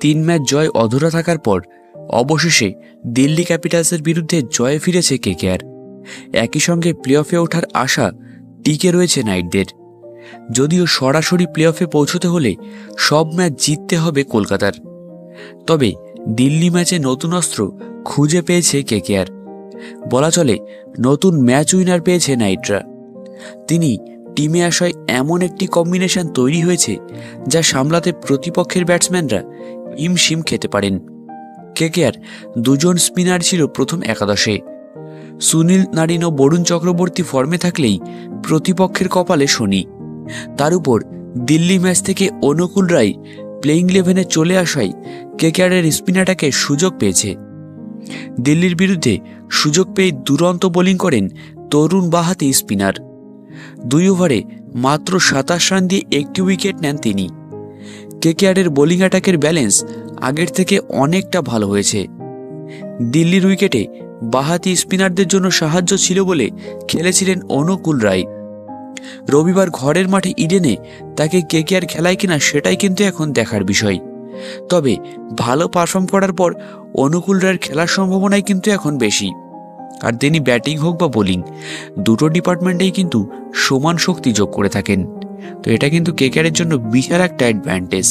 3 match জয় অধরা থাকার পর অবশেষে দিল্লি ক্যাপিটালসের বিরুদ্ধে জয়ে ফিরেছে কেকেআর। একই সঙ্গে প্লে অফে ওঠার আশা টিকে রয়েছে নাইটদের। যদিও সরাসরি প্লে অফে পৌঁছতে হলে সব ম্যাচ জিততে হবে কলকাতার। তবে দিল্লি ম্যাচে নতুন অস্ত্র খুঁজে পেয়েছে কেকেআর। বলা চলে নতুন ম্যাচ উইনার পেয়েছে নাইটরা। তিনি টিমে আসায় এমন একটি কম্বিনেশন তৈরি হয়েছে যা সামলাতে প্রতিপক্ষের ব্যাটসম্যানরা হিমশিম খেতে পারেন। কেকেআর 2 জন স্পিনার ছিল প্রথম একাদশে। সুনীল নারিন ও বরুণ চক্রবর্তী ফর্মে থাকলেই প্রতিপক্ষের কপালে শনি। তার উপর দিল্লি ম্যাচ থেকে অনুকূল রায় প্লেইং 11-এ চলে আসায় কেকেআরের স্পিন অ্যাটাকে সুযোগ পেয়েছে। দিল্লির বিরুদ্ধে সুযোগ পেয়ে দুরন্ত বোলিং করেন তরুণ বাঁহাতি স্পিনার। 2 ওভারে মাত্র 27 রান দিয়ে একটি উইকেট নেন তিনি। কেকেআরের বোলিং অ্যাটাকের ব্যালেন্স আগের থেকে অনেকটা ভালো হয়েছে। দিল্লির উইকেটে বাঁহাতি স্পিনারদের জন্য সাহায্য ছিল বলে খেলেছিলেন অনুকূল রায়। রবিবার ঘরের মাঠে ইডেনে তাকে কেকেআর খেলায় কিনা সেটাই কিন্তু এখন দেখার বিষয়। তবে ভালো পারফর্ম করার পর অনুকূল রায়ের খেলার সম্ভাবনাই কিন্তু এখন বেশি। আর তিনি ব্যাটিং হোক বা বোলিং, দুটো ডিপার্টমেন্টেই কিন্তু সমান শক্তি যোগ করে থাকেন। তো এটা কিন্তু কেকেআরের জন্য বিশাল একটা অ্যাডভান্টেজ।